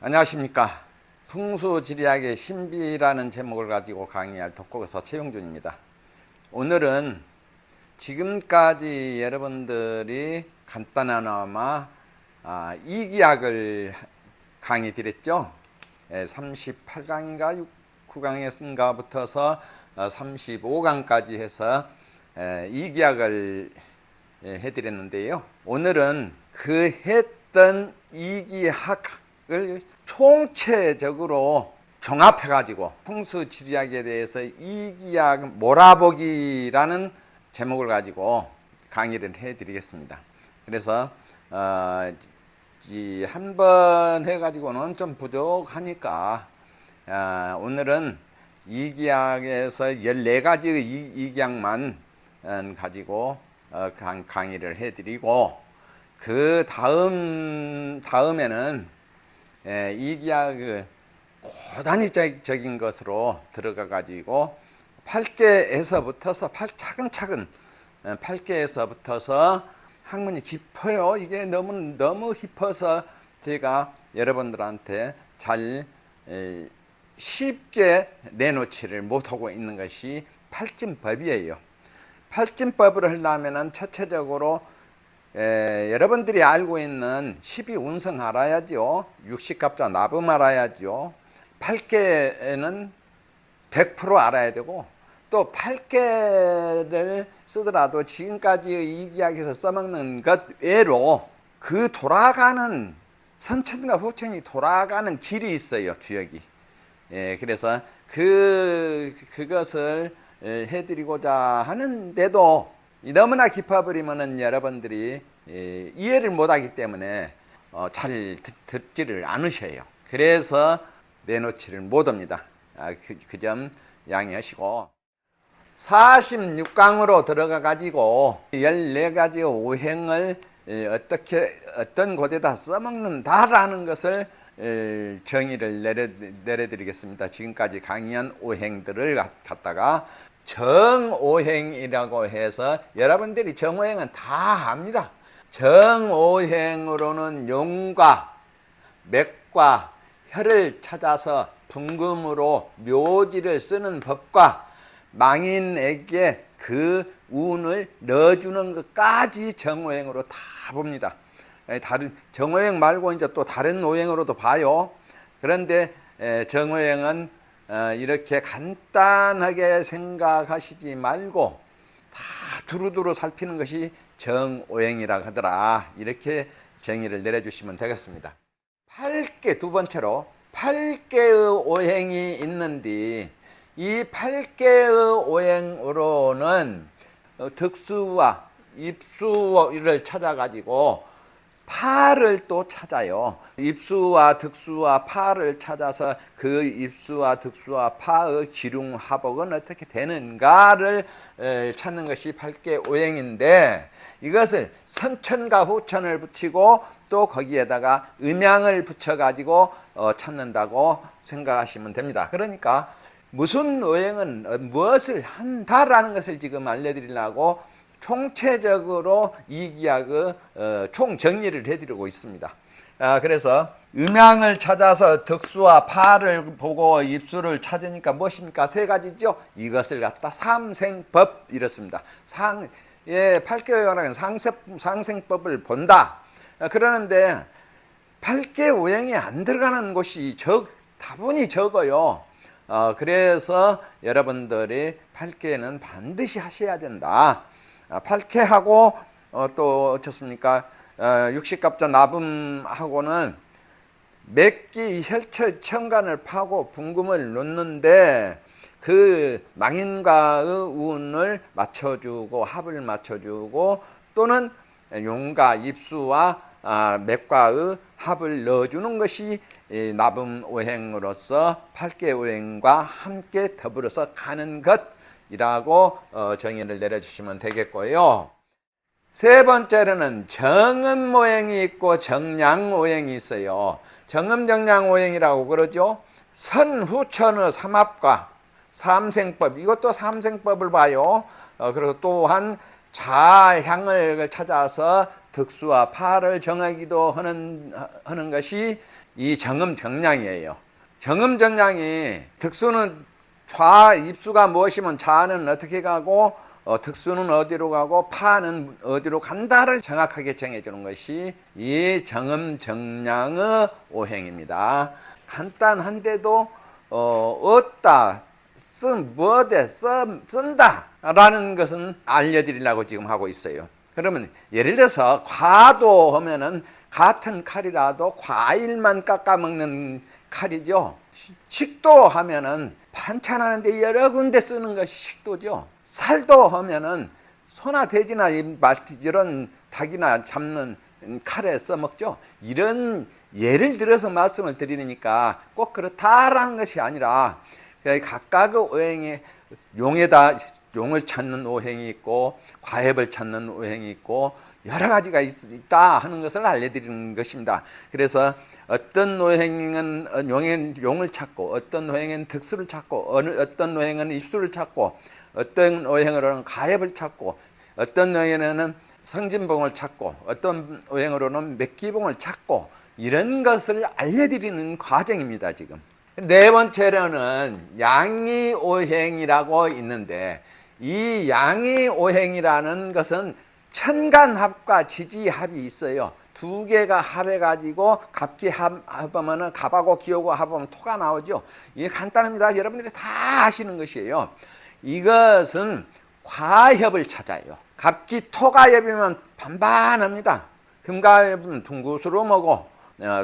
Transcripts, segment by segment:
안녕하십니까. 풍수지리학의 신비라는 제목을 가지고 강의할 독곡에서 최용준입니다. 오늘은 지금까지 여러분들이 간단하나마 이기학을 강의 드렸죠. 38강인가 9강인가 붙어서 35강까지 해서 이기학을 해드렸는데요. 오늘은 그 했던 이기학을 총체적으로 종합해가지고 풍수지리학에 대해서 이기학 몰아보기라는 제목을 가지고 강의를 해드리겠습니다. 그래서 한 번 해가지고는 좀 부족하니까 오늘은 이기학에서 14가지의 이기학만 가지고 강의를 해드리고 그 다음에는 이기학의 고단위적인 것으로 들어가 가지고 8개에서부터서 차근차근 8개에서부터서 학문이 깊어요. 이게 너무 깊어서 제가 여러분들한테 잘 쉽게 내놓지를 못하고 있는 것이 팔진법이에요. 팔진법을 하려면 첫째적으로 여러분들이 알고 있는 12운성 알아야죠. 육식갑자 나범 알아야죠. 8개는 100% 알아야 되고, 또 8개를 쓰더라도 지금까지의 이기학에서 써먹는 것 외로 그 돌아가는 선천과 후천이 돌아가는 질이 있어요. 주역이. 그래서 그것을 해드리고자 하는데도 너무나 깊어버리면은 여러분들이 이해를 못하기 때문에 잘 듣지를 않으셔요. 그래서 내놓지를 못합니다. 그 점 양해하시고 46강으로 들어가 가지고 14가지 오행을 어떤 곳에다 써먹는다라는 것을 정의를 내려드리겠습니다. 지금까지 강의한 오행들을 갖다가 정오행이라고 해서 여러분들이 정오행은 다 압니다. 정오행으로는 용과 맥과 혈을 찾아서 분금으로 묘지를 쓰는 법과 망인에게 그 운을 넣어주는 것까지 정오행으로 다 봅니다. 다른 정오행 말고 이제 또 다른 오행으로도 봐요. 그런데 정오행은 이렇게 간단하게 생각하시지 말고 다 두루두루 살피는 것이 정오행이라고 하더라. 이렇게 정의를 내려주시면 되겠습니다. 8개, 두 번째로 8개의 오행이 있는데 이 8개의 오행으로는 득수와 입수를 찾아가지고 파를 또 찾아요. 입수와 득수와 파를 찾아서 그 입수와 득수와 파의 기륭화복은 어떻게 되는가를 찾는 것이 8개 오행인데, 이것을 선천과 후천을 붙이고 또 거기에다가 음양을 붙여가지고 찾는다고 생각하시면 됩니다. 그러니까 무슨 오행은 무엇을 한다라는 것을 지금 알려드리려고 총체적으로 이기학의 총정리를 해드리고 있습니다. 그래서 음양을 찾아서 득수와 파를 보고 입수를 찾으니까 무엇입니까? 세 가지죠. 이것을 갖다 삼생법 이렇습니다. 8개의 상생법을 본다. 그러는데 8개 오행이 안 들어가는 곳이 다분히 적어요. 그래서 여러분들이 8개는 반드시 하셔야 된다. 8개하고 또 어떻습니까? 육식갑자 나범하고는 맥기 혈처 천간을 파고 분금을 놓는데 그 망인과의 운을 맞춰주고 합을 맞춰주고 또는 용과 입수와 맥과의 합을 넣어주는 것이 나범 오행으로서 8개 오행과 함께 더불어서 가는 것이라고 정의를 내려주시면 되겠고요. 세 번째로는 정음 오행이 있고 정량 오행이 있어요. 정음 정량 오행이라고 그러죠. 선후천의 삼합과 삼생법, 이것도 삼생법을 봐요. 그리고 또한 자향을 찾아서 득수와 파를 정하기도 하는 것이 이 정음정량이에요. 정음정량이 득수는 좌 입수가 무엇이면 좌는 어떻게 가고 득수는 어디로 가고 파는 어디로 간다를 정확하게 정해주는 것이 이 정음정량의 오행입니다. 간단한데도 얻다, 뭐대, 쓴다 라는 것은 알려드리려고 지금 하고 있어요. 그러면 예를 들어서 과도 하면은 같은 칼이라도 과일만 깎아먹는 칼이죠. 식도 하면은 반찬하는데 여러 군데 쓰는 것이 식도죠. 살도 하면은 소나 돼지나 이런 닭이나 잡는 칼에 써먹죠. 이런 예를 들어서 말씀을 드리니까 꼭 그렇다라는 것이 아니라 각각의 오행에 용을 찾는 오행이 있고 과heb을 찾는 오행이 있고 여러 가지가 있다 하는 것을 알려드리는 것입니다. 그래서 어떤 오행은 용을 찾고 어떤 오행은 득수를 찾고 어떤 오행은 입수를 찾고 어떤 오행으로는 가heb을 찾고 어떤 오행에는 성진봉을 찾고 어떤 오행으로는 맥기봉을 찾고 이런 것을 알려드리는 과정입니다. 지금 네 번째로는 양이오행이라고 있는데 이 양이오행이라는 것은 천간합과 지지합이 있어요. 두 개가 합해가지고 갑지합하면 갑하고 기하고 합하면 토가 나오죠. 이게 간단합니다. 여러분들이 다 아시는 것이에요. 이것은 과협을 찾아요. 갑지토가협이면 반반합니다. 금가협은 둥구스름하고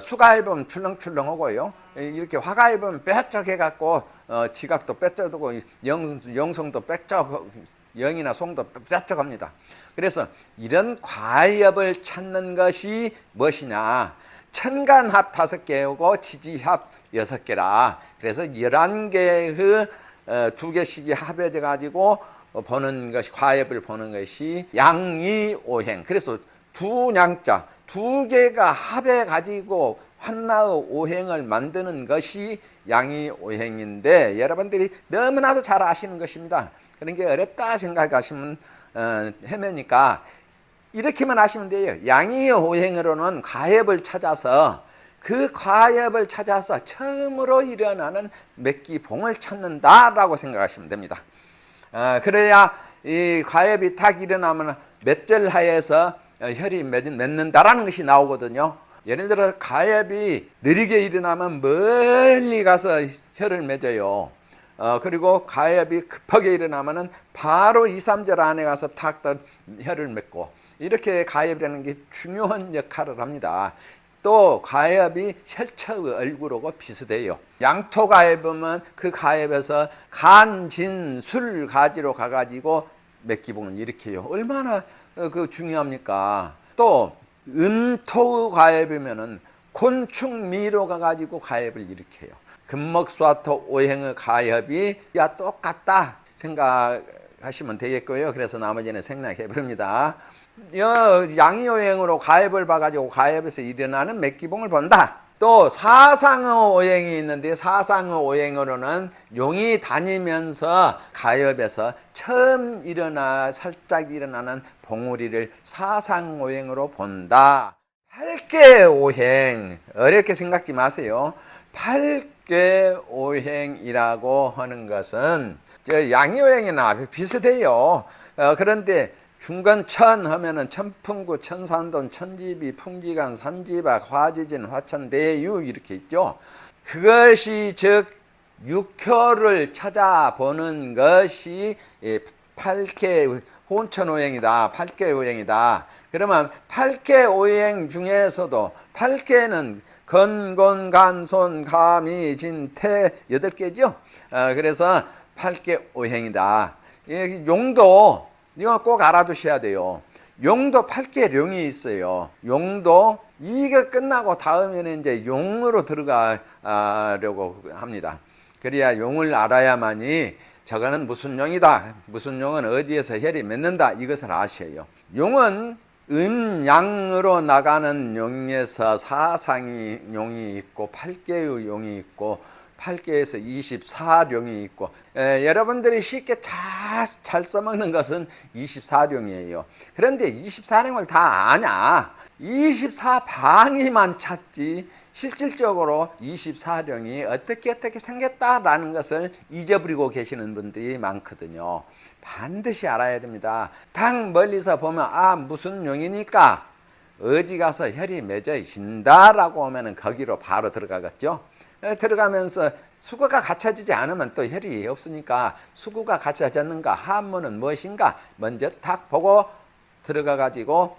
수가협은 출렁출렁하고요. 이렇게 화가협은 뾰족해갖고 지각도 뾰족하고 영성도 뾰족, 영이나 송도 뾰족합니다. 그래서 이런 과협을 찾는 것이 무엇이냐? 천간합 5개하고 지지합 6개라. 그래서 11개의 2개씩이 합해져 가지고 보는 것이 과협을 보는 것이 양이오행. 그래서 두 냥자 두 개가 합해 가지고 한나의 오행을 만드는 것이 양이오행인데 여러분들이 너무나도 잘 아시는 것입니다. 그런 게 어렵다 생각하시면 헤매니까 이렇게만 하시면 돼요. 양이오행으로는 과협을 찾아서 그 과협을 찾아서 처음으로 일어나는 맥기봉을 찾는다라고 생각하시면 됩니다. 그래야 이 과협이 딱 일어나면 맺절 하에서 혈이 맺는다라는 것이 나오거든요. 예를 들어 과협이 느리게 일어나면 멀리 가서 혈을 맺어요. 그리고 과협이 급하게 일어나면은 바로 2, 3절 안에 가서 탁 혈을 맺고 이렇게 과협이라는 게 중요한 역할을 합니다. 또 과협이 혈처의 얼굴하고 비슷해요. 양토과협은 그 과협에서 간, 진, 술 가지로 가가지고 맥기봉을 일으켜요. 얼마나 중요합니까? 또 음토의 과협이면은 곤충 미로 가가지고 과협을 일으켜요. 금목수화토 오행의 가협이 똑같다 생각하시면 되겠고요. 그래서 나머지는 생략해 버립니다. 양이오행으로 가협을 봐가지고 가협에서 일어나는 맥기봉을 본다. 또 사상의 오행이 있는데 사상의 오행으로는 용이 다니면서 가협에서 처음 살짝 일어나는 봉우리를 사상오행으로 본다. 8개 오행 어렵게 생각지 마세요. 8개 오행이라고 하는 것은 양이오행이나 비슷해요. 그런데 중간천 하면은 천풍구, 천산돈, 천지비, 풍지간, 삼지박, 화지진, 화천대유 이렇게 있죠. 그것이 즉 육효를 찾아보는 것이 8개 혼천오행이다. 8개 오행이다. 그러면 8개 오행 중에서도 8개는 건곤, 간손, 가미, 진, 태 8개죠. 그래서 8개 오행이다. 용도 이거 꼭 알아두셔야 돼요. 용도 8개 룡이 있어요. 용도 이게 끝나고 다음에는 이제 용으로 들어가려고 합니다. 그래야 용을 알아야만이 저거는 무슨 용이다. 무슨 용은 어디에서 혈이 맺는다. 이것을 아셔요. 용은 음양으로 나가는 용에서 사상이 용이 있고 8개의 용이 있고 8개에서 24룡이 있고 여러분들이 쉽게 잘 써먹는 것은 24룡이에요. 그런데 24룡을 다 아냐? 24방위만 찾지 실질적으로 24령이 어떻게 생겼다라는 것을 잊어버리고 계시는 분들이 많거든요. 반드시 알아야 됩니다. 딱 멀리서 보면 무슨 용이니까 어디 가서 혈이 맺어 있신다라고 하면 거기로 바로 들어가겠죠. 들어가면서 수구가 갖춰지지 않으면 또 혈이 없으니까 수구가 갖춰졌는가 한문은 무엇인가 먼저 딱 보고 들어가 가지고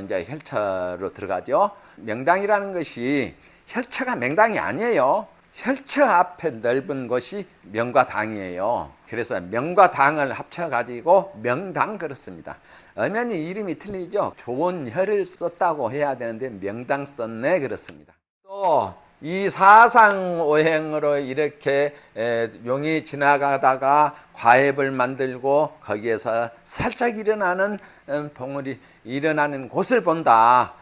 이제 혈처로 들어가죠. 명당이라는 것이 혈처가 명당이 아니에요. 혈처 앞에 넓은 곳이 명과 당이에요. 그래서 명과 당을 합쳐 가지고 명당 그렇습니다. 엄연히 이름이 틀리죠. 좋은 혈을 썼다고 해야 되는데 명당 썼네 그렇습니다. 또 이 사상오행으로 이렇게 용이 지나가다가 과앱을 만들고 거기에서 살짝 일어나는 봉우리 일어나는 곳을 본다.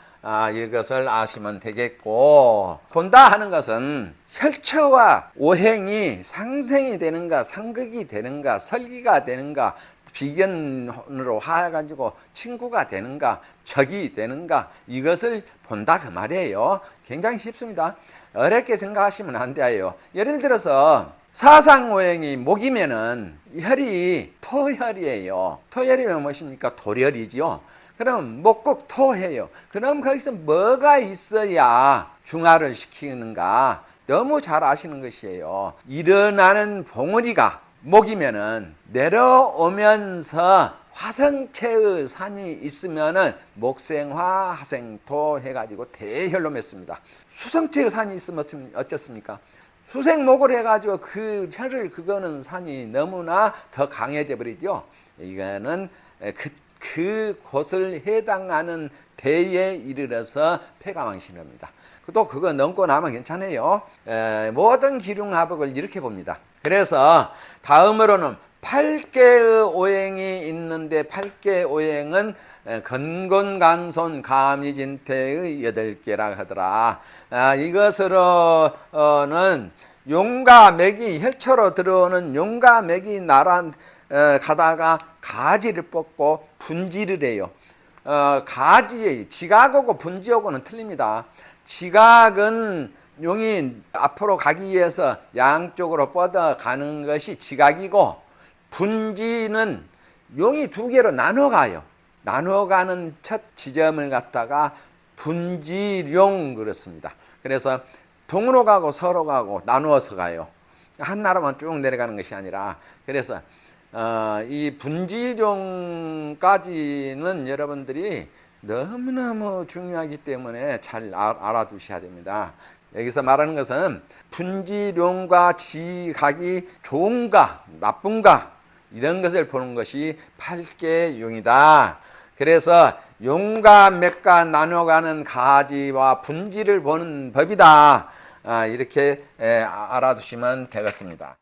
이것을 아시면 되겠고, 본다 하는 것은 혈처와 오행이 상생이 되는가 상극이 되는가 설기가 되는가 비견으로 하여가지고 친구가 되는가 적이 되는가 이것을 본다 그 말이에요. 굉장히 쉽습니다. 어렵게 생각하시면 안 돼요. 예를 들어서 사상오행이 목이면은 혈이 토혈이에요. 토혈이면 무엇입니까? 도혈이지요. 그럼 목국 토해요. 그럼 거기서 뭐가 있어야 중화를 시키는가? 너무 잘 아시는 것이에요. 일어나는 봉우리가 목이면은 내려오면서 화성체의 산이 있으면은 목생화 하생토 해가지고 대혈로 맺습니다. 수성체의 산이 있으면 어떻습니까? 수생목을 해가지고 그 혈을 그거는 산이 너무나 더 강해져 버리죠. 이거는 그 곳을 해당하는 대에 이르러서 폐가망신입니다. 또 그거 넘고 나면 괜찮아요. 모든 기륭하복을 이렇게 봅니다. 그래서 다음으로는 8개의 오행이 있는데 8개 오행은 건곤간손 가미진태의 8개라 하더라. 이것으로는 용과 맥이 혈처로 들어오는 용과 맥이 가다가 가지를 뽑고 분지를 해요. 지각하고 분지하고는 틀립니다. 지각은 용이 앞으로 가기 위해서 양쪽으로 뻗어가는 것이 지각이고, 분지는 용이 2개로 나눠가요. 나눠가는 첫 지점을 갖다가 분지룡 그렇습니다. 그래서 동으로 가고 서로 가고 나누어서 가요. 한 나라만 쭉 내려가는 것이 아니라. 그래서 이 분지룡까지는 여러분들이 너무너무 중요하기 때문에 잘 알아두셔야 됩니다. 여기서 말하는 것은 분지룡과 지각이 좋은가 나쁜가 이런 것을 보는 것이 8개 용이다. 그래서 용과 맥과 나눠가는 가지와 분지를 보는 법이다. 이렇게 알아두시면 되겠습니다.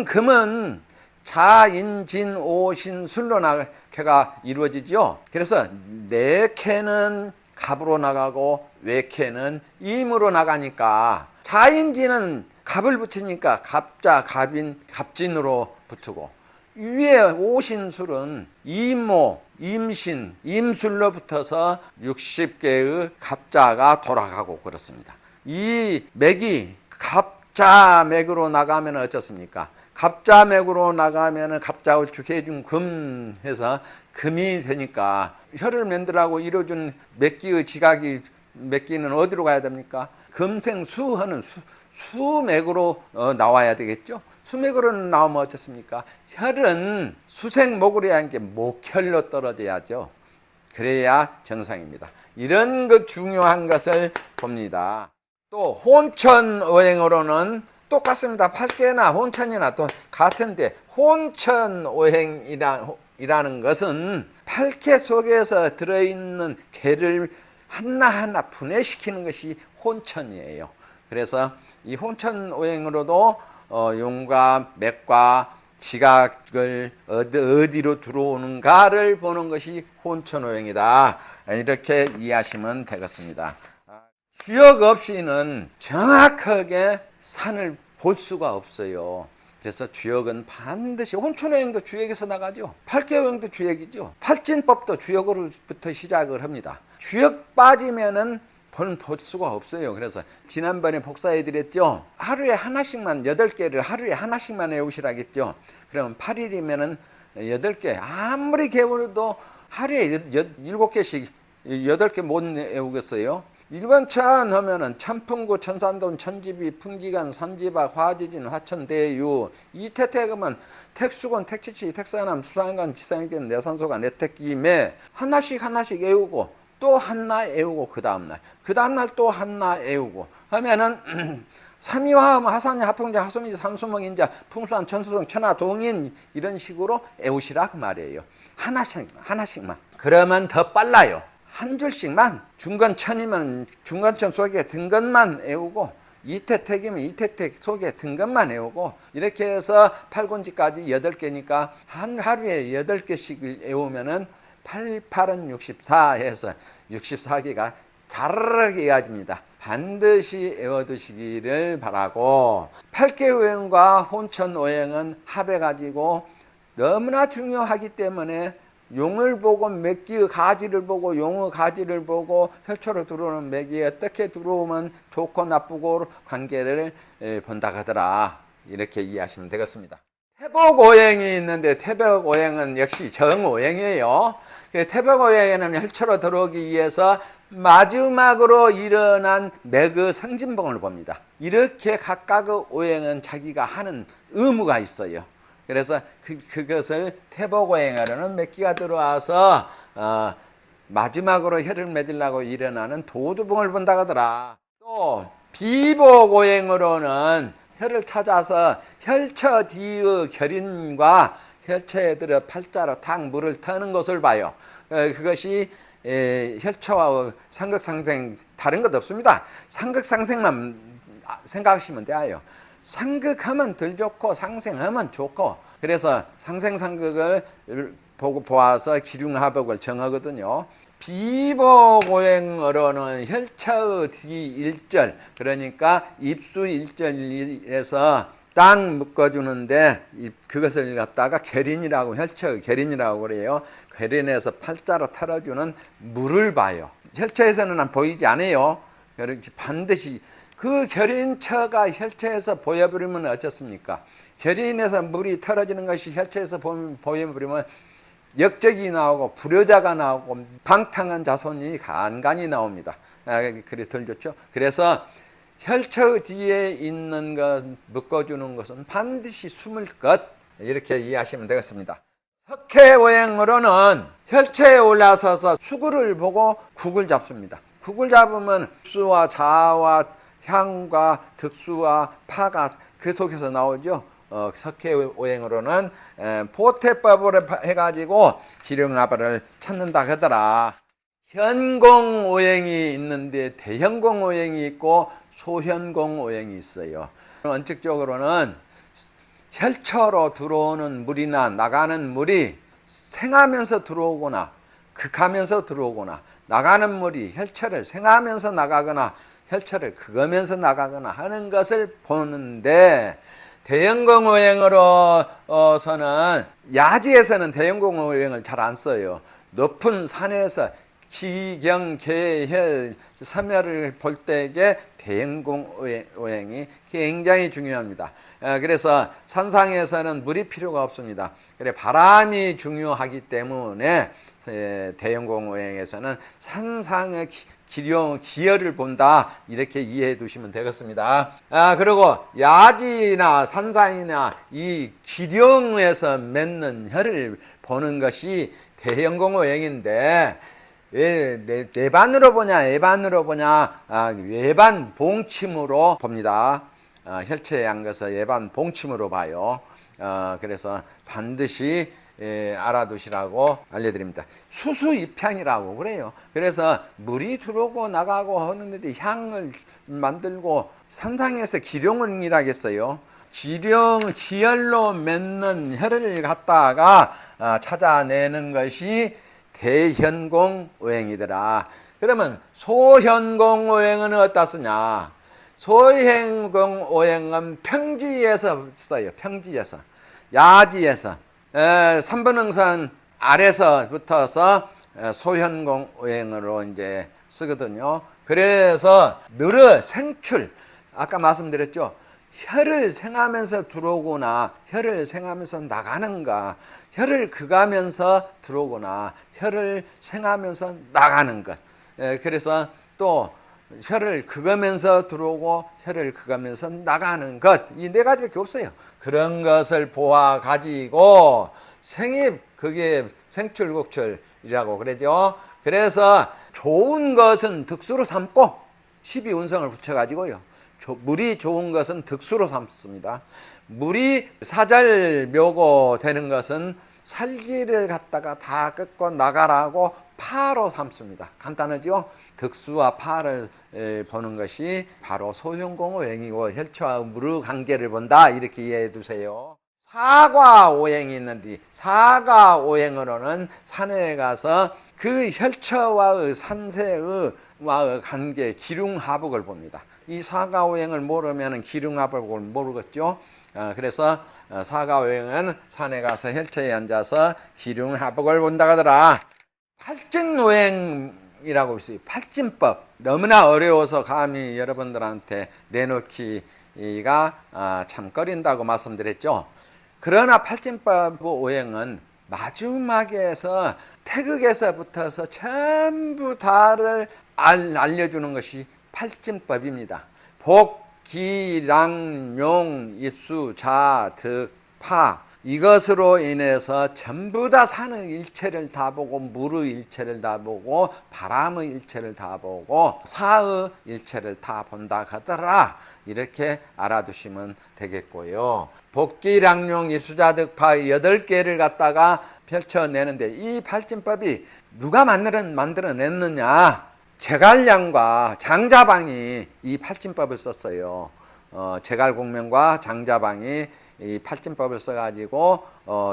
금은 자인진 오신 술로 나가가 이루어지죠. 그래서 내캐는 갑으로 나가고 외캐는 임으로 나가니까 자인진은 갑을 붙이니까 갑자 갑인 갑진으로 붙고, 위에 오신술은 임모 임신 임술로 붙어서 60개의 갑자가 돌아가고 그렇습니다. 이 맥이 갑자맥으로 나가면 어떻습니까? 갑자맥으로 나가면 갑자울축 해준 금 해서 금이 되니까 혈을 만들라고 이루어준 맥기의 지각이 맥기는 어디로 가야 됩니까? 금생수 하는 수맥으로 나와야 되겠죠. 수맥으로 나오면 어떻습니까? 혈은 수생목으로 해야 하는 게 목혈로 떨어져야죠. 그래야 정상입니다. 이런 것 중요한 것을 봅니다. 또 혼천오행으로는 똑같습니다. 8개나 혼천이나 또 같은데, 혼천오행이라는 것은 8개 속에서 들어있는 개를 하나하나 분해시키는 것이 혼천이에요. 그래서 이 혼천오행으로도 용과 맥과 지각을 어디로 들어오는가를 보는 것이 혼천오행이다. 이렇게 이해하시면 되겠습니다. 주역 없이는 정확하게 산을 볼 수가 없어요. 그래서 주역은 반드시, 혼천오행도 주역에서 나가죠. 8개 오행도 주역이죠. 팔진법도 주역으로부터 시작을 합니다. 주역 빠지면은 볼 수가 없어요. 그래서 지난번에 복사해 드렸죠. 하루에 하나씩만 8개를 하루에 하나씩만 외우시라겠죠. 그러면 8일이면은 8개. 아무리 개울도 하루에 7개씩 8개 못 외우겠어요. 일관천 하면은 천풍구, 천산동, 천지비, 풍기간, 산지박, 화지진, 화천대유, 이태택하면 택수건, 택지치, 택사남, 수산간, 지상견, 내산소가, 내택기매 하나씩 외우고 또 하나 외우고 그 다음날 또 하나 외우고 하면은 삼위화음, 하산이, 하풍자, 하수미지, 삼수목인자, 풍수한, 천수성, 천하, 동인 이런 식으로 외우시라 그 말이에요. 하나씩만. 그러면 더 빨라요. 한 줄씩만 중간천이면 중간천 속에 든 것만 외우고 이태택이면 이태택 속에 든 것만 외우고 이렇게 해서 8군지까지 8개니까 한 하루에 8개씩 외우면은 8, 8은 64 해서 64개가 자르르게 이어집니다. 반드시 외워두시기를 바라고 8개 오행과 혼천 오행은 합해가지고 너무나 중요하기 때문에 용을 보고 맥기의 가지를 보고 용의 가지를 보고 혈초로 들어오는 맥이 어떻게 들어오면 좋고 나쁘고 관계를 본다 하더라. 이렇게 이해하시면 되겠습니다. 태복오행이 있는데 태복오행은 역시 정오행이에요. 태복오행에는 혈초로 들어오기 위해서 마지막으로 일어난 맥의 성진봉을 봅니다. 이렇게 각각의 오행은 자기가 하는 의무가 있어요. 그래서 그것을 태복오행하려는 맥기가 들어와서 마지막으로 혈을 맺으려고 일어나는 도두봉을 본다 하더라. 또 비복오행으로는 혈을 찾아서 혈처 뒤의 결인과 혈처에 들어 팔자로 탁 물을 터는 것을 봐요. 그것이 혈처와 상극상생 다른 것 없습니다. 상극상생만 생각하시면 돼요. 상극하면 덜 좋고 상생하면 좋고 그래서 상생상극을 보아서 기륭하복을 정하거든요. 비복오행으로는 혈처의 뒤일절 그러니까 입수일절에서 땅 묶어주는데 그것을 갖다가 결인이라고 혈처의 결인이라고 그래요. 결인에서 팔자로 털어주는 물을 봐요. 혈처에서는 보이지 않아요. 반드시 그 결인처가 혈처에서 보여버리면 어떻습니까? 결인에서 물이 털어지는 것이 혈처에서 보여버리면 역적이 나오고 불효자가 나오고 방탕한 자손이 간간히 나옵니다. 그래 덜 좋죠. 그래서 혈처 뒤에 있는 것 묶어주는 것은 반드시 숨을 것 이렇게 이해하시면 되겠습니다. 석회오행으로는 혈처에 올라서서 수구를 보고 국을 잡습니다. 국을 잡으면 수와 자와 향과 득수와 파가 그 속에서 나오죠. 석회오행으로는 보태법을 해가지고 기륭아발을 찾는다 하더라. 현공오행이 있는데 대현공오행이 있고 소현공오행이 있어요. 원칙적으로는 혈처로 들어오는 물이나 나가는 물이 생하면서 들어오거나 극하면서 들어오거나 나가는 물이 혈처를 생하면서 나가거나 혈처를 극하면서 나가거나 하는 것을 보는데 대형공오행으로서는 야지에서는 대형공오행을 잘 안 써요. 높은 산에서 기경, 계혈, 섬혈을 볼 때에 대형공오행이 굉장히 중요합니다. 그래서 산상에서는 물이 필요가 없습니다. 그래 바람이 중요하기 때문에 대형공오행에서는 산상의 기혈을 본다 이렇게 이해해 두시면 되겠습니다. 그리고 야지나 산상이나 이 기룡에서 맺는 혈을 보는 것이 대형공오행인데 내반으로 보냐 외반으로 보냐 외반 봉침으로 봅니다. 혈처에 한 것을 외반 봉침으로 봐요. 그래서 반드시 알아두시라고 알려드립니다. 수수입향이라고 그래요. 그래서 물이 들어오고 나가고 하는데 향을 만들고 산상에서 기룡을 일하겠어요. 기혈로 맺는 혈을 갖다가 찾아내는 것이 대현공오행이더라. 그러면 소현공오행은 어디다 쓰냐? 소현공오행은 평지에서 써요. 평지에서. 야지에서. 3번 응선 아래서 붙어서 소현공오행으로 이제 쓰거든요. 그래서 늘어 생출, 아까 말씀드렸죠. 혀를 생하면서 들어오거나 혀를 생하면서 나가는가, 혀를 그가면서 들어오거나 혀를 생하면서 나가는 것. 그래서 또 혀를 그으면서 들어오고 혀를 그으면서 나가는 것, 이 네 가지밖에 없어요. 그런 것을 보아 가지고 생입, 그게 생출곡출이라고 그러죠. 그래서 좋은 것은 득수로 삼고 12운성을 붙여가지고요. 물이 좋은 것은 득수로 삼습니다. 물이 사절묘고 되는 것은 살기를 갖다가 다 꺾고 나가라고 파로 삼습니다. 간단하죠? 득수와 파를 보는 것이 바로 소형공오행이고 혈처와 물의 관계를 본다, 이렇게 이해해 두세요. 사과오행이 있는데 사과오행으로는 산에 가서 그 혈처와의 산세의 관계, 기륭하복을 봅니다. 이 사과오행을 모르면 기륭하복을 모르겠죠. 그래서 사과오행은 산에 가서 혈처에 앉아서 기륭하복을 본다 하더라. 팔진오행이라고 있어요. 팔진법. 너무나 어려워서 감히 여러분들한테 내놓기가 참 꺼린다고 말씀드렸죠. 그러나 팔진법 오행은 마지막에서 태극에서부터서 전부 다를 알려주는 것이 팔진법입니다. 복, 기, 랑, 용, 입수, 자, 득, 파, 이것으로 인해서 전부 다 산의 일체를 다 보고 물의 일체를 다 보고 바람의 일체를 다 보고 사의 일체를 다 본다 하더라. 이렇게 알아두시면 되겠고요. 복기량용 입수자득파 8개를 갖다가 펼쳐내는데 이 팔진법이 누가 만들어냈느냐? 제갈량과 장자방이 이 팔진법을 썼어요. 제갈공명과 장자방이 이 팔진법을 써가지고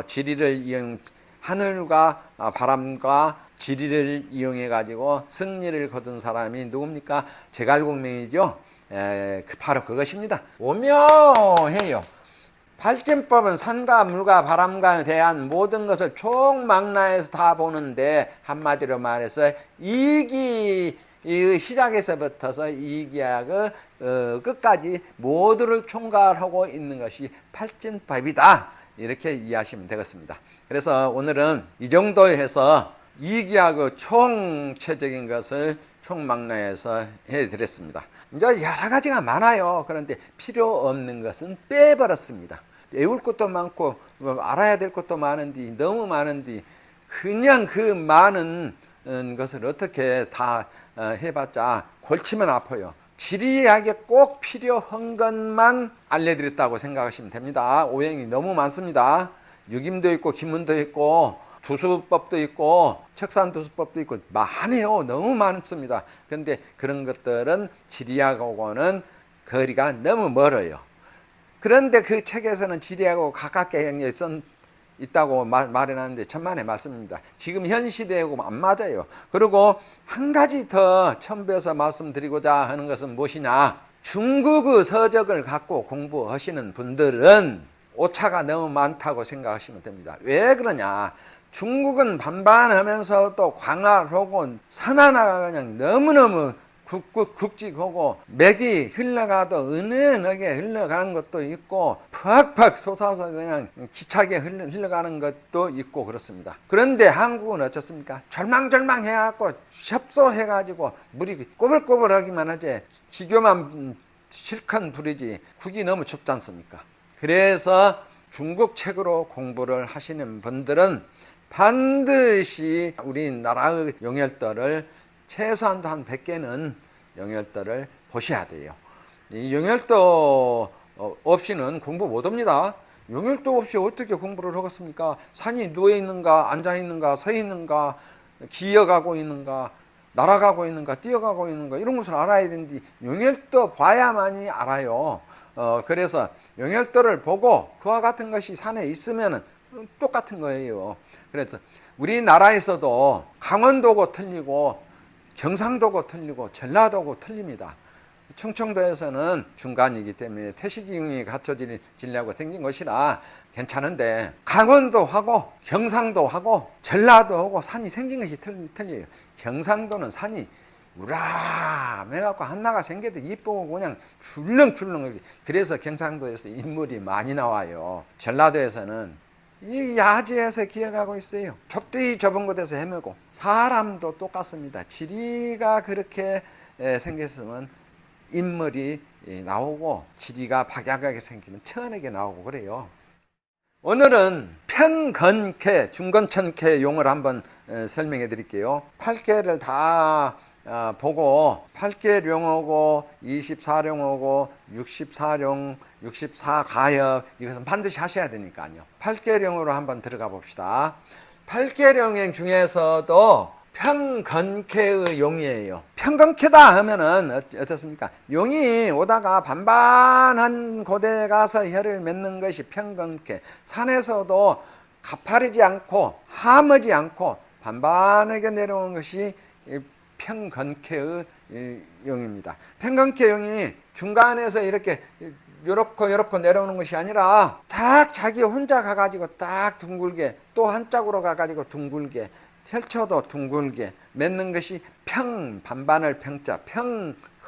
지리를 하늘과 바람과 지리를 이용해 가지고 승리를 거둔 사람이 누굽니까? 제갈공명이죠. 바로 그것입니다. 오묘해요. 팔진법은 산과 물과 바람과 대한 모든 것을 총망라해서 다 보는데, 한마디로 말해서 이기 시작에서부터서 이기하고 끝까지 모두를 총괄하고 있는 것이 팔진법이다, 이렇게 이해하시면 되겠습니다. 그래서 오늘은 이 정도 해서 이기하고 총체적인 것을 총망라해서 해드렸습니다. 이제 여러 가지가 많아요. 그런데 필요 없는 것은 빼버렸습니다. 외울 것도 많고 알아야 될 것도 많은데, 너무 많은데 그냥 그 많은 것을 어떻게 다 해봤자 골치면 아파요. 지리하게 꼭 필요한 것만 알려드렸다고 생각하시면 됩니다. 오행이 너무 많습니다. 육임도 있고 기문도 있고 두수법도 있고 척산두수법도 있고 많아요. 너무 많습니다. 그런데 그런 것들은 지리하고는 거리가 너무 멀어요. 그런데 그 책에서는 지리하고 가깝게 있다고 말해놨는데 천만의 말씀입니다. 지금 현 시대하고 안 맞아요. 그리고 한 가지 더 첨부해서 말씀드리고자 하는 것은 무엇이냐? 중국의 서적을 갖고 공부하시는 분들은 오차가 너무 많다고 생각하시면 됩니다. 왜 그러냐? 중국은 반반하면서도 광활하고 산 하나가 그냥 너무너무 굵직하고 맥이 흘러가도 은은하게 흘러가는 것도 있고 팍팍 솟아서 그냥 기차게 흘러가는 것도 있고 그렇습니다. 그런데 한국은 어떻습니까? 절망해갖고 협소해가지고 물이 꼬불꼬불하기만 하지 기교만 실컷 부리지 국이 너무 좁지 않습니까? 그래서 중국 책으로 공부를 하시는 분들은 반드시 우리나라의 용혈도를 최소한 한 100개는 용혈도를 보셔야 돼요. 이 용혈도 없이는 공부 못합니다. 용혈도 없이 어떻게 공부를 하겠습니까? 산이 누워있는가 앉아있는가 서있는가 기어가고 있는가 날아가고 있는가 뛰어가고 있는가 이런 것을 알아야 되는데 용혈도 봐야만이 알아요. 그래서 용혈도를 보고 그와 같은 것이 산에 있으면 똑같은 거예요. 그래서 우리나라에서도 강원도고 틀리고 경상도고 틀리고 전라도고 틀립니다. 충청도에서는 중간이기 때문에 태식이용이 갖춰지려고 생긴 것이라 괜찮은데 강원도하고 경상도하고 전라도하고 산이 생긴 것이 틀려요. 경상도는 산이 우람해갖고 한나가 생겨도 이쁘고 그냥 출렁출렁. 그래서 경상도에서 인물이 많이 나와요. 전라도에서는 이 야지에서 기어가고 있어요. 좁디 좁은 곳에서 헤매고. 사람도 똑같습니다. 지리가 그렇게 생겼으면 인물이 나오고, 지리가 박약하게 생기면 천하게 나오고 그래요. 오늘은 평건캐, 중건천캐 용을 한번 설명해 드릴게요. 8개를 다 보고 8개룡하고 24룡하고 64룡, 64가엽 이것은 반드시 하셔야 되니까요. 8개룡으로 한번 들어가 봅시다. 8개룡 중에서도 평건캐의 용이에요. 평건캐다 하면은 어떻습니까? 용이 오다가 반반한 곳에 가서 혀를 맺는 것이 평건캐. 산에서도 가파르지 않고 하무지 않고 반반하게 내려오는 것이 평건캐의 용입니다. 평건캐 용이 중간에서 이렇게 요렇고 내려오는 것이 아니라 딱 자기 혼자 가가지고 딱 둥글게, 또 한짝으로 가가지고 둥글게, 펼쳐도 둥글게 맺는 것이 반반을 평자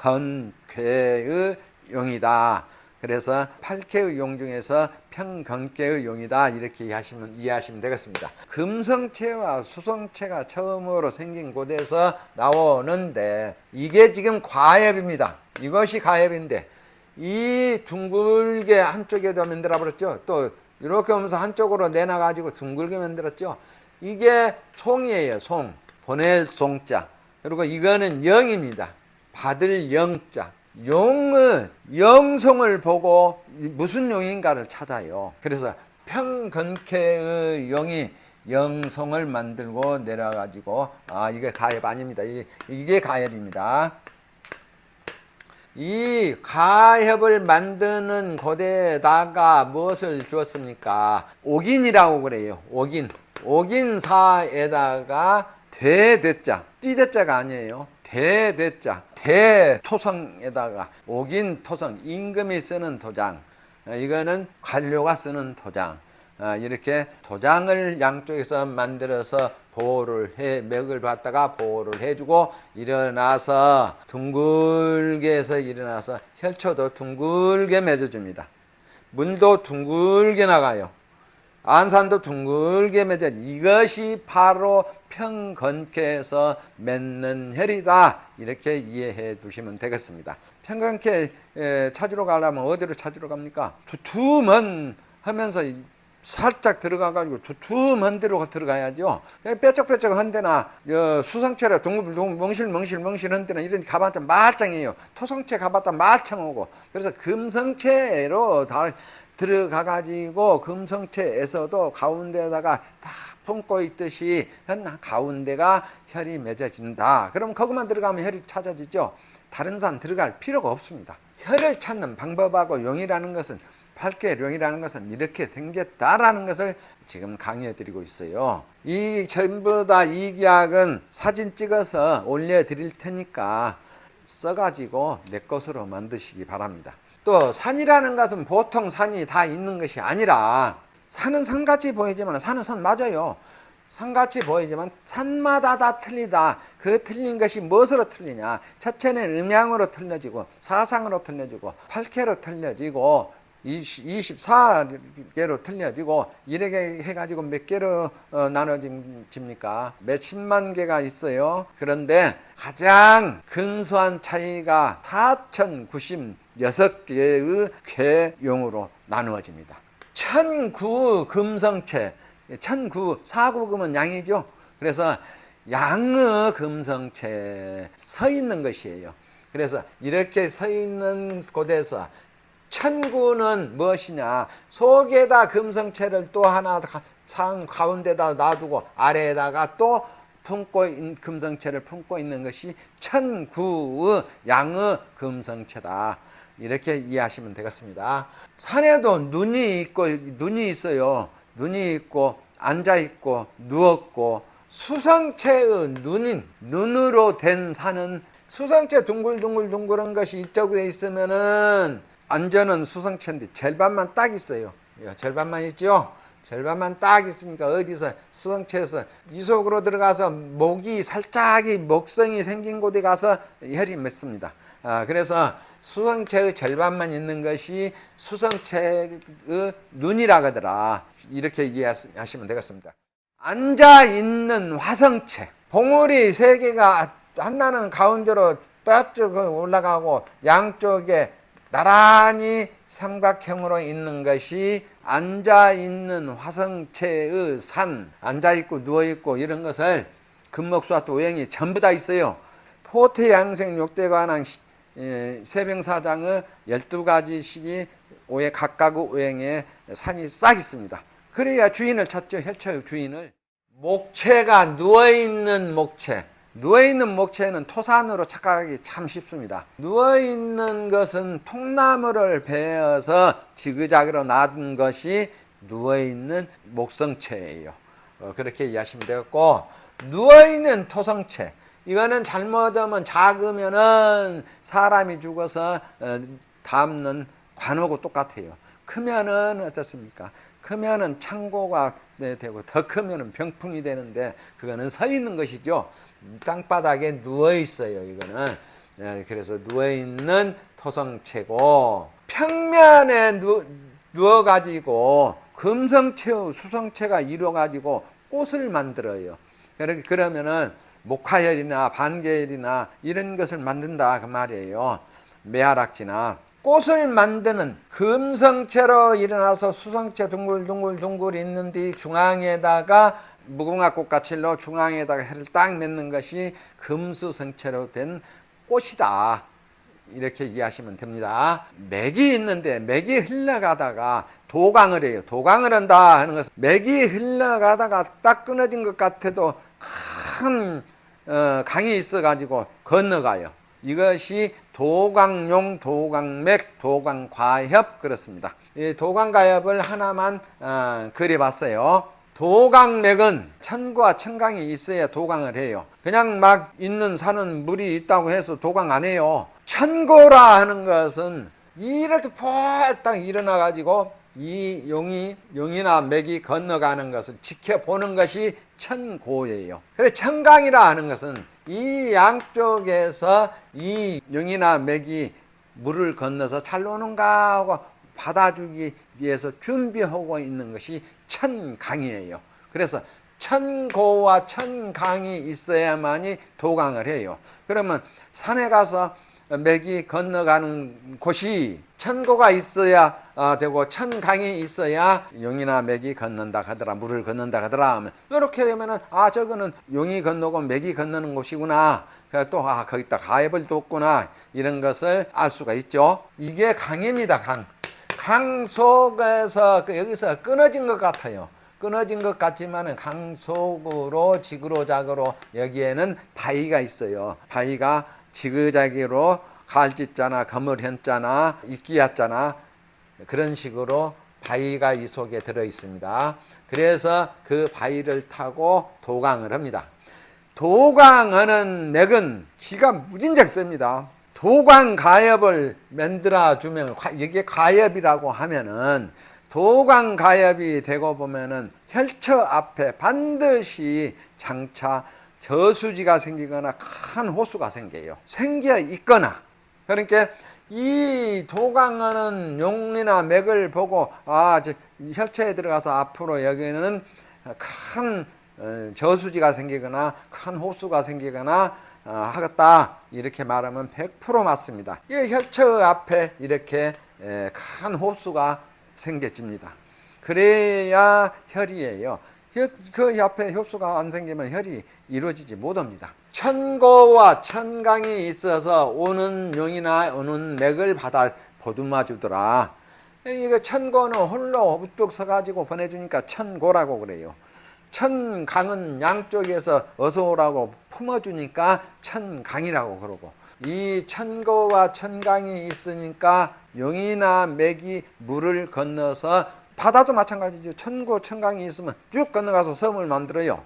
평건캐의 용이다. 그래서 8개의 용 중에서 평건캐의 용이다, 이렇게 이해하시면 되겠습니다. 금성체와 수성체가 처음으로 생긴 곳에서 나오는데 이게 지금 가엽입니다. 이것이 가엽인데 이 둥글게 한쪽에도 만들어 버렸죠. 또 이렇게 오면서 한쪽으로 내놔가지고 둥글게 만들었죠. 이게 송이에요. 송. 보낼 송자. 그리고 이거는 영입니다. 받을 영자. 용은 영송을 보고 무슨 용인가를 찾아요. 그래서 평건캐의 용이 영송을 만들고 내려가지고 이게 가엽 아닙니다. 이게 가엽입니다. 이 가엽을 만드는 곳에다가 무엇을 주었습니까? 옥인이라고 그래요. 옥인. 옥인사에다가 대대자, 띠대자가 아니에요. 대대자, 대토성에다가 옥인토성, 임금이 쓰는 도장, 이거는 관료가 쓰는 도장, 이렇게 도장을 양쪽에서 만들어서 보호를 맥을 받다가 보호를 해주고, 일어나서 둥글게 해서 일어나서 혈초도 둥글게 맺어줍니다. 문도 둥글게 나가요. 안산도 둥글게 맺어. 이것이 바로 평건캐에서 맺는 혈이다, 이렇게 이해해 두시면 되겠습니다. 평건캐 찾으러 가려면 어디로 찾으러 갑니까? 두툼한 하면서 살짝 들어가가지고 두툼한 데로 들어가야죠. 뾰족뾰족한 데나 수성체라 멍실멍실한 데는 이런 가봤자 말짱이에요. 토성체 가봤자 말짱하고. 그래서 금성체로 다 들어가가지고 금성체에서도 가운데다가 다 품고 있듯이 가운데가 혈이 맺어진다. 그럼 거기만 들어가면 혈이 찾아지죠. 다른 산 들어갈 필요가 없습니다. 혈을 찾는 방법하고 용이라는 것은, 8개룡이라는 것은 이렇게 생겼다라는 것을 지금 강의해 드리고 있어요. 이 전부 다 이 기약은 사진 찍어서 올려드릴 테니까 써가지고 내 것으로 만드시기 바랍니다. 또 산이라는 것은 보통 산이 다 있는 것이 아니라, 산은 산같이 보이지만, 산은 산 맞아요. 산같이 보이지만 산마다 다 틀리다. 그 틀린 것이 무엇으로 틀리냐? 첫째는 음양으로 틀려지고, 사상으로 틀려지고, 8개로 틀려지고, 24개로 틀려지고, 이렇게 해가지고 몇 개로 나눠집니까? 몇십만 개가 있어요. 그런데 가장 근소한 차이가 4096개의 쾌용으로 나누어집니다. 1009 금성체, 1009, 사구금은 양이죠. 그래서 양의 금성체 서 있는 것이에요. 그래서 이렇게 서 있는 곳에서 1009는 무엇이냐? 속에다 금성체를 또 하나 상 가운데다 놔두고 아래에다가 또 금성체를 품고 있는 것이 1009의 양의 금성체다. 이렇게 이해하시면 되겠습니다. 산에도 눈이 있어요. 눈이 있고 앉아 있고 누웠고, 수성체의 눈으로 된 산은, 수성체 둥글둥글한 것이 이쪽에 있으면은 안전은 수성체인데 절반만 딱 있어요. 절반만 있죠. 절반만 딱 있으니까 어디서 수성체에서 이속으로 들어가서 목이 살짝이 목성이 생긴 곳에 가서 혈이 맺습니다. 그래서 수성체의 절반만 있는 것이 수성체의 눈이라 하더라. 이렇게 이해하시면 되겠습니다. 앉아 있는 화성체, 봉우리 세 개가 하나는 가운데로 쭉 올라가고 양쪽에 나란히 삼각형으로 있는 것이 앉아있는 화성체의 산, 앉아있고 누워있고 이런 것을 금목수화토 오행이 전부 다 있어요. 포태양생 욕대관왕 세병사장의 12가지씩이 각각 오행에 산이 싹 있습니다. 그래야 주인을 찾죠. 혈처의 주인을. 목체가 누워있는 목체, 누워있는 목체는 토산으로 착각하기 참 쉽습니다. 누워있는 것은 통나무를 베어서 지그자그로 놔둔 것이 누워있는 목성체예요. 그렇게 이해하시면 되겠고, 누워있는 토성체, 이거는 잘못하면 작으면은 사람이 죽어서 담는 관하고 똑같아요. 크면은 어떻습니까? 크면은 창고가 되고 더 크면은 병풍이 되는데 그거는 서 있는 것이죠. 땅바닥에 누워 있어요. 이거는 그래서 누워 있는 토성체고, 평면에 누워 가지고 금성체와 수성체가 이루어 가지고 꽃을 만들어요. 그러면은 목화열이나 반개열이나 이런 것을 만든다 그 말이에요. 매화락지나 꽃을 만드는 금성체로 일어나서 수성체 둥글둥글 있는 뒤 중앙에다가 무궁화꽃 까칠로 중앙에다가 해를 딱 맺는 것이 금수성체로 된 꽃이다. 이렇게 이해하시면 됩니다. 맥이 있는데 맥이 흘러가다가 도강을 해요. 도강을 한다 하는 것은 맥이 흘러가다가 딱 끊어진 것 같아도 큰 강이 있어가지고 건너가요. 이것이 도강용, 도강맥, 도강과협 그렇습니다. 이 도강과협을 하나만 그려봤어요. 도강맥은 천과 천강이 있어야 도강을 해요. 그냥 막 있는 산은 물이 있다고 해서 도강 안 해요. 천고라 하는 것은 이렇게 폴딱 일어나가지고 이 용이나 맥이 건너가는 것을 지켜보는 것이 천고예요. 그래서 천강이라 하는 것은 이 양쪽에서 이 용이나 맥이 물을 건너서 잘 노는가 하고 받아주기 위해서 준비하고 있는 것이 천강이에요. 그래서 천고와 천강이 있어야만이 도강을 해요. 그러면 산에 가서 맥이 건너가는 곳이 천고가 있어야 되고 천강이 있어야 용이나 맥이 건넌다 하더라, 물을 건넌다 하더라 하면, 이렇게 되면은 저거는 용이 건너고 맥이 건너는 곳이구나, 또 거기다 가heb을 뒀구나, 이런 것을 알 수가 있죠. 이게 강입니다. 강 속에서 여기서 끊어진 것 같아요. 끊어진 것 같지만 강 속으로 지그로자그로 여기에는 바위가 있어요. 바위가 지그자기로 갈짓자나 거물현자나 이끼야자나 그런 식으로 바위가 이 속에 들어 있습니다. 그래서 그 바위를 타고 도강을 합니다. 도강하는 맥은 기가 무진장 씁니다. 도강가엽을 만들어 주면, 이게 가엽이라고 하면은 도강가엽이 되고 보면은 혈처 앞에 반드시 장차 저수지가 생기거나 큰 호수가 생겨요. 생겨 있거나, 그러니까 이 도강하는 용이나 맥을 보고 혈처에 들어가서 앞으로 여기는 큰 저수지가 생기거나 큰 호수가 생기거나 하겠다, 이렇게 말하면 100% 맞습니다. 이 혈처 앞에 이렇게 큰 호수가 생겨집니다. 그래야 혈이에요. 그 옆에 호수가 안 생기면 혈이 이루어지지 못합니다. 천고와 천강이 있어서 오는 용이나 오는 맥을 받아 보듬어 주더라. 이거 천고는 홀로 우뚝 서가지고 보내주니까 천고라고 그래요. 천강은 양쪽에서 어서 오라고 품어주니까 천강이라고 그러고, 이 천고와 천강이 있으니까 용이나 맥이 물을 건너서, 바다도 마찬가지죠. 천고 천강이 있으면 쭉 건너가서 섬을 만들어요.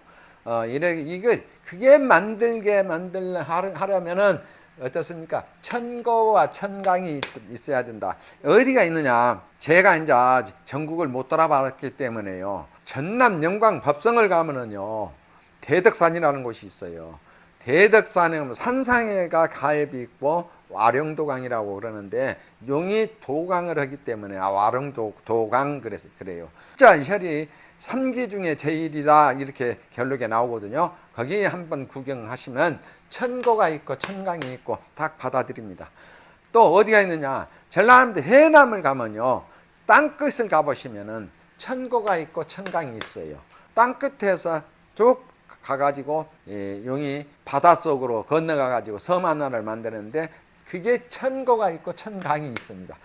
그게 만들게 하려면은 어떻습니까? 천거와 천강이 있어야 된다. 어디가 있느냐? 제가 이제 전국을 못 돌아봤기 때문에요. 전남 영광 법성을 가면은요, 대덕산이라는 곳이 있어요. 대덕산에 산상에가 가입이 있고 와룡도강이라고 그러는데, 용이 도강을 하기 때문에 와룡도강 그래요. 진짜 혈이 3기 중에 제일이다 이렇게 결론에 나오거든요. 거기 한번 구경하시면 천고가 있고 천강이 있고 딱 받아들입니다. 또 어디가 있느냐? 전라남도 해남을 가면요, 땅끝을 가보시면은 천고가 있고 천강이 있어요. 땅끝에서 쭉 가가지고 용이 바닷속으로 건너가가지고 섬 하나를 만드는데, 그게 천고가 있고 천강이 있습니다.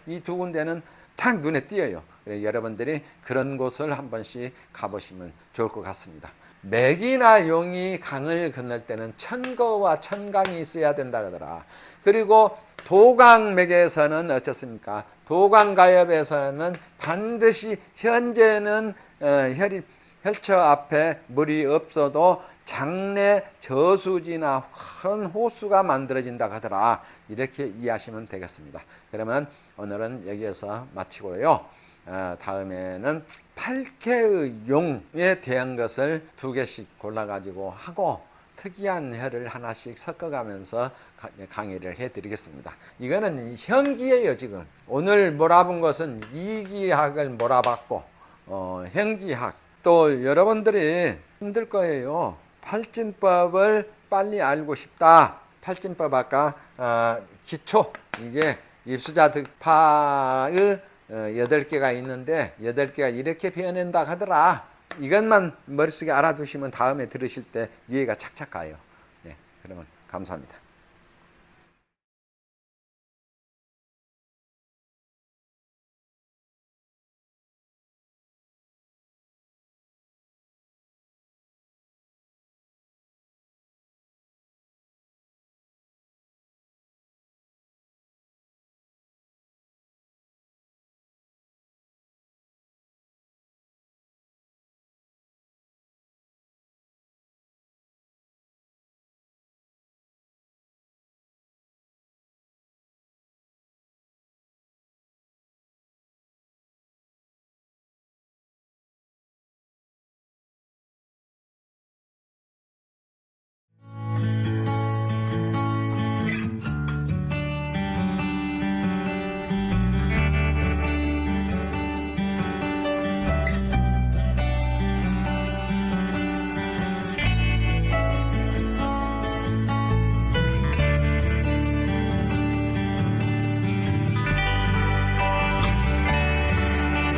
이 두 군데는 딱 눈에 띄어요. 여러분들이 그런 곳을 한 번씩 가보시면 좋을 것 같습니다. 맥이나 용이 강을 건널 때는 천거와 천강이 있어야 된다 그러더라. 그리고 도강맥에서는 어떻습니까? 도강가엽에서는 반드시 현재는 혈처 앞에 물이 없어도 장내 저수지나 큰 호수가 만들어진다 하더라. 이렇게 이해하시면 되겠습니다. 그러면 오늘은 여기에서 마치고요. 다음에는 8개의 용에 대한 것을 2개씩 골라가지고 하고 특이한 혈을 하나씩 섞어가면서 강의를 해드리겠습니다. 이거는 현기예요. 지금 오늘 몰아본 것은 이기학을 몰아봤고 현기학, 또 여러분들이 힘들 거예요. 팔진법을 빨리 알고 싶다. 팔진법 아까 기초, 이게 입수자 득파의 8개가 있는데 8개가 이렇게 표현한다 하더라. 이것만 머릿속에 알아두시면 다음에 들으실 때 이해가 착착 가요. 네, 그러면 감사합니다.